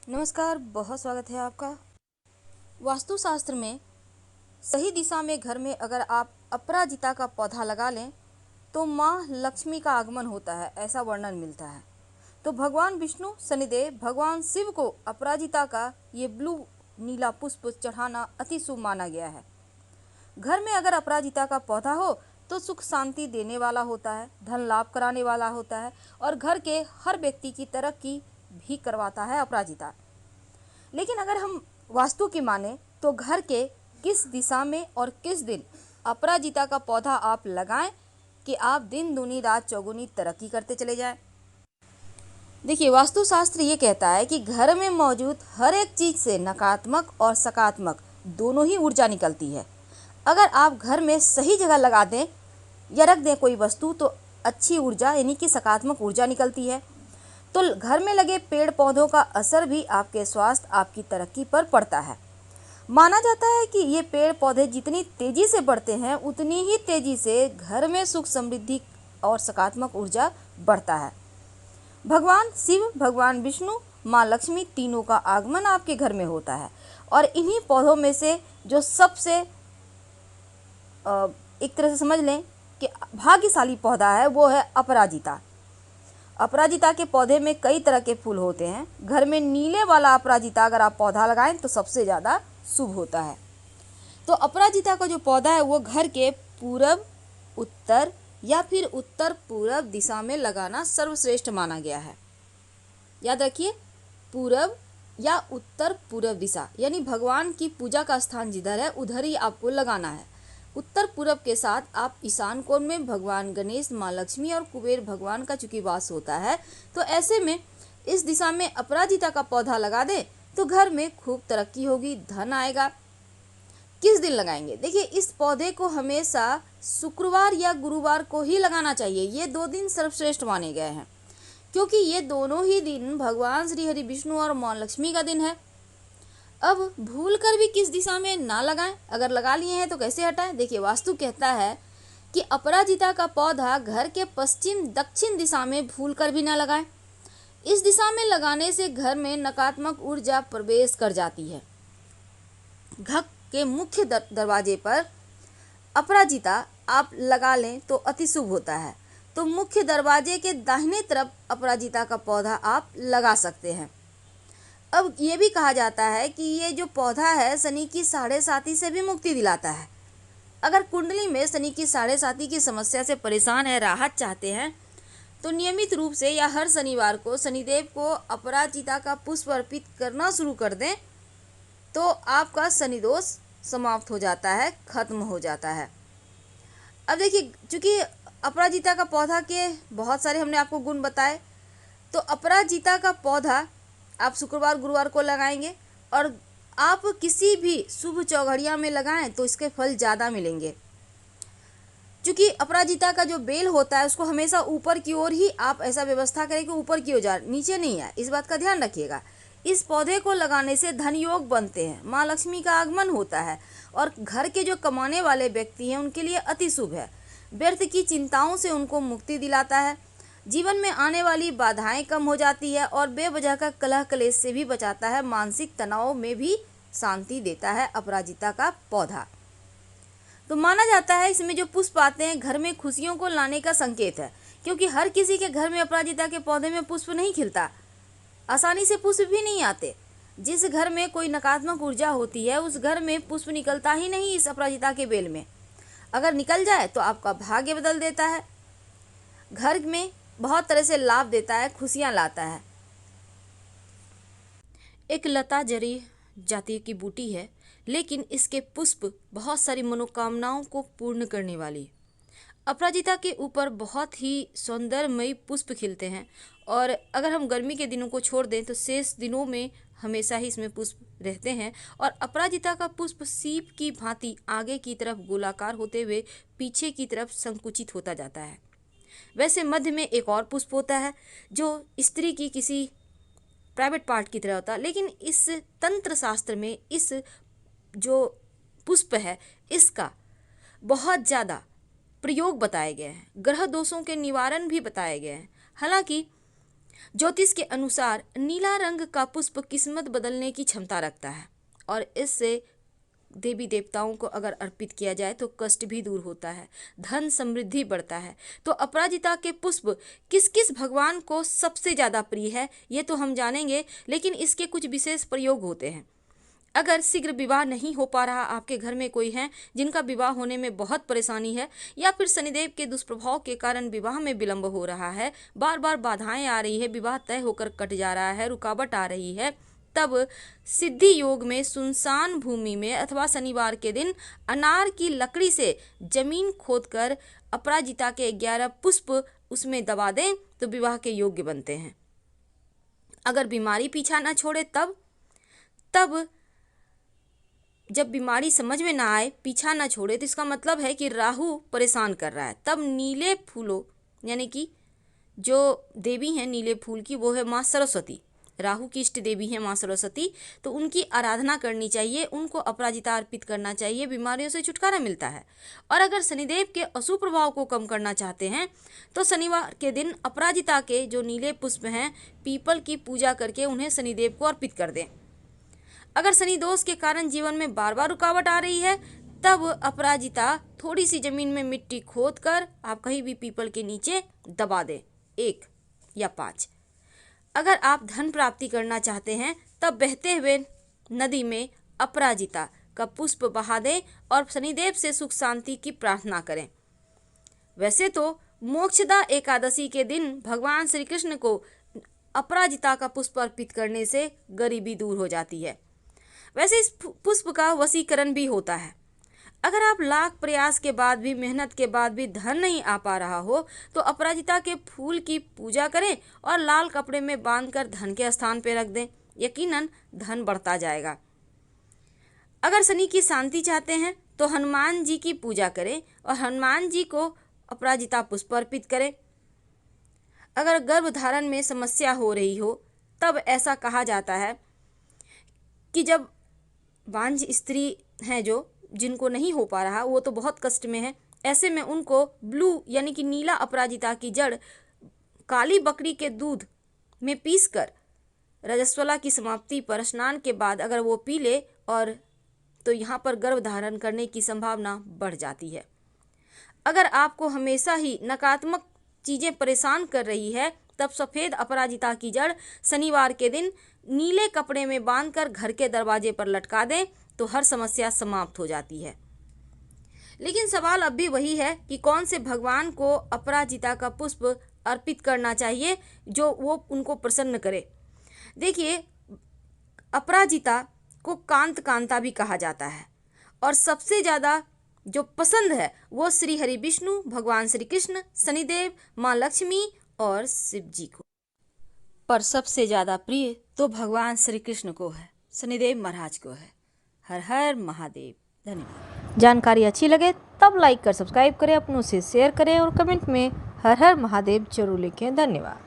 नमस्कार, बहुत स्वागत है आपका। वास्तुशास्त्र में सही दिशा में घर में अगर आप अपराजिता का पौधा लगा लें तो माँ लक्ष्मी का आगमन होता है, ऐसा वर्णन मिलता है। तो भगवान विष्णु, शनिदेव, भगवान शिव को अपराजिता का ये ब्लू नीला पुष्प चढ़ाना अति शुभ माना गया है। घर में अगर अपराजिता का पौधा हो तो सुख शांति देने वाला होता है, धन लाभ कराने वाला होता है और घर के हर व्यक्ति की तरक्की भी करवाता है अपराजिता। लेकिन अगर हम वास्तु की माने तो घर के किस दिशा में और किस दिन अपराजिता का पौधा आप लगाएं कि आप दिन दूनी रात चौगुनी तरक्की करते चले जाएं। देखिए, वास्तुशास्त्र ये कहता है कि घर में मौजूद हर एक चीज से नकारात्मक और सकारात्मक दोनों ही ऊर्जा निकलती है। अगर आप घर में सही जगह लगा दें या रख दें कोई वस्तु तो अच्छी ऊर्जा यानी कि सकारात्मक ऊर्जा निकलती है। तो घर में लगे पेड़ पौधों का असर भी आपके स्वास्थ्य, आपकी तरक्की पर पड़ता है। माना जाता है कि ये पेड़ पौधे जितनी तेजी से बढ़ते हैं उतनी ही तेजी से घर में सुख समृद्धि और सकारात्मक ऊर्जा बढ़ता है। भगवान शिव, भगवान विष्णु, माँ लक्ष्मी तीनों का आगमन आपके घर में होता है और इन्हीं पौधों में से जो सबसे एक तरह से समझ लें कि भाग्यशाली पौधा है वो है अपराजिता। अपराजिता के पौधे में कई तरह के फूल होते हैं। घर में नीले वाला अपराजिता अगर आप पौधा लगाएं तो सबसे ज़्यादा शुभ होता है। तो अपराजिता का जो पौधा है वो घर के पूरब, उत्तर या फिर उत्तर पूरब दिशा में लगाना सर्वश्रेष्ठ माना गया है। याद रखिए, पूरब या उत्तर पूरब दिशा यानी भगवान की पूजा का स्थान जिधर है उधर ही आपको लगाना है। उत्तर पूरब के साथ आप ईशान कोण में भगवान गणेश, माँ लक्ष्मी और कुबेर भगवान का चूंकि वास होता है तो ऐसे में इस दिशा में अपराजिता का पौधा लगा दें तो घर में खूब तरक्की होगी, धन आएगा। किस दिन लगाएंगे? देखिए, इस पौधे को हमेशा शुक्रवार या गुरुवार को ही लगाना चाहिए। ये 2 दिन सर्वश्रेष्ठ माने गए हैं क्योंकि ये दोनों ही दिन भगवान श्री हरि विष्णु और माँ लक्ष्मी का दिन है। अब भूल कर भी किस दिशा में ना लगाएं, अगर लगा लिए हैं तो कैसे हटाएं? देखिए, वास्तु कहता है कि अपराजिता का पौधा घर के पश्चिम दक्षिण दिशा में भूल कर भी ना लगाएं। इस दिशा में लगाने से घर में नकारात्मक ऊर्जा प्रवेश कर जाती है। घर के मुख्य दरवाजे पर अपराजिता आप लगा लें तो अति शुभ होता है। तो मुख्य दरवाजे के दाहिने तरफ अपराजिता का पौधा आप लगा सकते हैं। अब ये भी कहा जाता है कि ये जो पौधा है शनि की 7.5 से भी मुक्ति दिलाता है। अगर कुंडली में शनि की 7.5 की समस्या से परेशान है, राहत चाहते हैं तो नियमित रूप से या हर शनिवार को शनिदेव को अपराजिता का पुष्प अर्पित करना शुरू कर दें तो आपका शनि दोष समाप्त हो जाता है, खत्म हो जाता है। अब देखिए, चूंकि अपराजिता का पौधा के बहुत सारे हमने आपको गुण बताए, तो अपराजिता का पौधा आप शुक्रवार गुरुवार को लगाएंगे और आप किसी भी शुभ चौघड़िया में लगाएं तो इसके फल ज़्यादा मिलेंगे। क्योंकि अपराजिता का जो बेल होता है उसको हमेशा ऊपर की ओर ही आप ऐसा व्यवस्था करें कि ऊपर की ओर जाए, नीचे नहीं आए, इस बात का ध्यान रखिएगा। इस पौधे को लगाने से धन योग बनते हैं, माँ लक्ष्मी का आगमन होता है और घर के जो कमाने वाले व्यक्ति हैं उनके लिए अति शुभ है। व्यर्थ की चिंताओं से उनको मुक्ति दिलाता है, जीवन में आने वाली बाधाएं कम हो जाती है और बेवजह का कलह कलेश से भी बचाता है। मानसिक तनाव में भी शांति देता है अपराजिता का पौधा। तो माना जाता है इसमें जो पुष्प आते हैं घर में खुशियों को लाने का संकेत है, क्योंकि हर किसी के घर में अपराजिता के पौधे में पुष्प नहीं खिलता, आसानी से पुष्प भी नहीं आते। जिस घर में कोई नकारात्मक ऊर्जा होती है उस घर में पुष्प निकलता ही नहीं। इस अपराजिता के बेल में अगर निकल जाए तो आपका भाग्य बदल देता है, घर में बहुत तरह से लाभ देता है, खुशियां लाता है। एक लता जरी जाति की बूटी है, लेकिन इसके पुष्प बहुत सारी मनोकामनाओं को पूर्ण करने वाली। अपराजिता के ऊपर बहुत ही सौंदर्यमयी पुष्प खिलते हैं और अगर हम गर्मी के दिनों को छोड़ दें तो शेष दिनों में हमेशा ही इसमें पुष्प रहते हैं। और अपराजिता का पुष्प सीप की भांति आगे की तरफ गोलाकार होते हुए पीछे की तरफ संकुचित होता जाता है। वैसे मध्य में एक और पुष्प होता है जो स्त्री की किसी प्राइवेट पार्ट की तरह होता है, लेकिन इस तंत्र शास्त्र में इस जो पुष्प है इसका बहुत ज़्यादा प्रयोग बताए गए हैं, ग्रह दोषों के निवारण भी बताए गए हैं। हालांकि ज्योतिष के अनुसार नीला रंग का पुष्प किस्मत बदलने की क्षमता रखता है और इससे देवी देवताओं को अगर अर्पित किया जाए तो कष्ट भी दूर होता है, धन समृद्धि बढ़ता है। तो अपराजिता के पुष्प किस किस भगवान को सबसे ज़्यादा प्रिय है ये तो हम जानेंगे, लेकिन इसके कुछ विशेष प्रयोग होते हैं। अगर शीघ्र विवाह नहीं हो पा रहा, आपके घर में कोई है जिनका विवाह होने में बहुत परेशानी है, या फिर शनिदेव के दुष्प्रभाव के कारण विवाह में विलंब हो रहा है, बार बार बाधाएं आ रही है, विवाह तय होकर कट जा रहा है, रुकावट आ रही है, तब सिद्धि योग में सुनसान भूमि में अथवा शनिवार के दिन अनार की लकड़ी से जमीन खोदकर अपराजिता के 11 पुष्प उसमें दबा दें तो विवाह के योग्य बनते हैं। अगर बीमारी पीछा न छोड़े तब जब बीमारी समझ में ना आए, पीछा ना छोड़े, तो इसका मतलब है कि राहु परेशान कर रहा है, तब नीले फूलों यानी कि जो देवी हैं नीले फूल की वो है माँ सरस्वती, राहु की इष्ट देवी है माँ सरस्वती, तो उनकी आराधना करनी चाहिए, उनको अपराजिता अर्पित करना चाहिए, बीमारियों से छुटकारा मिलता है। और अगर शनिदेव के अशुभ प्रभाव को कम करना चाहते हैं तो शनिवार के दिन अपराजिता के जो नीले पुष्प हैं पीपल की पूजा करके उन्हें शनिदेव को अर्पित कर दें। अगर शनि दोष के कारण जीवन में बार बार रुकावट आ रही है तब अपराजिता थोड़ी सी जमीन में मिट्टी खोद कर आप कहीं भी पीपल के नीचे दबा दें, 1 या 5। अगर आप धन प्राप्ति करना चाहते हैं तब बहते हुए नदी में अपराजिता का पुष्प बहा दें और शनिदेव से सुख शांति की प्रार्थना करें। वैसे तो मोक्षदा एकादशी के दिन भगवान श्री कृष्ण को अपराजिता का पुष्प अर्पित करने से गरीबी दूर हो जाती है। वैसे इस पुष्प का वशीकरण भी होता है। अगर आप लाख प्रयास के बाद भी, मेहनत के बाद भी धन नहीं आ पा रहा हो तो अपराजिता के फूल की पूजा करें और लाल कपड़े में बांधकर धन के स्थान पर रख दें, यकीनन धन बढ़ता जाएगा। अगर शनि की शांति चाहते हैं तो हनुमान जी की पूजा करें और हनुमान जी को अपराजिता पुष्प अर्पित करें। अगर गर्भधारण में समस्या हो रही हो तब ऐसा कहा जाता है कि जब बांझ स्त्री हैं जो जिनको नहीं हो पा रहा, वो तो बहुत कष्ट में है, ऐसे में उनको ब्लू यानी कि नीला अपराजिता की जड़ काली बकरी के दूध में पीसकर रजस्वला की समाप्ति पर स्नान के बाद अगर वो पी ले और तो यहाँ पर गर्भ धारण करने की संभावना बढ़ जाती है। अगर आपको हमेशा ही नकारात्मक चीज़ें परेशान कर रही है तब सफ़ेद अपराजिता की जड़ शनिवार के दिन नीले कपड़े में बांधकर घर के दरवाजे पर लटका दें तो हर समस्या समाप्त हो जाती है। लेकिन सवाल अब भी वही है कि कौन से भगवान को अपराजिता का पुष्प अर्पित करना चाहिए जो वो उनको प्रसन्न करे। देखिए, अपराजिता को कांत कांता भी कहा जाता है और सबसे ज़्यादा जो पसंद है वो श्री हरि विष्णु, भगवान श्री कृष्ण, शनिदेव, माँ लक्ष्मी और शिव जी को, पर सबसे ज़्यादा प्रिय तो भगवान श्री कृष्ण को है, शनिदेव महाराज को है। हर हर महादेव। धन्यवाद। जानकारी अच्छी लगे तब लाइक कर सब्सक्राइब करें, अपनों से शेयर करें और कमेंट में हर हर महादेव जरूर लिखें। धन्यवाद।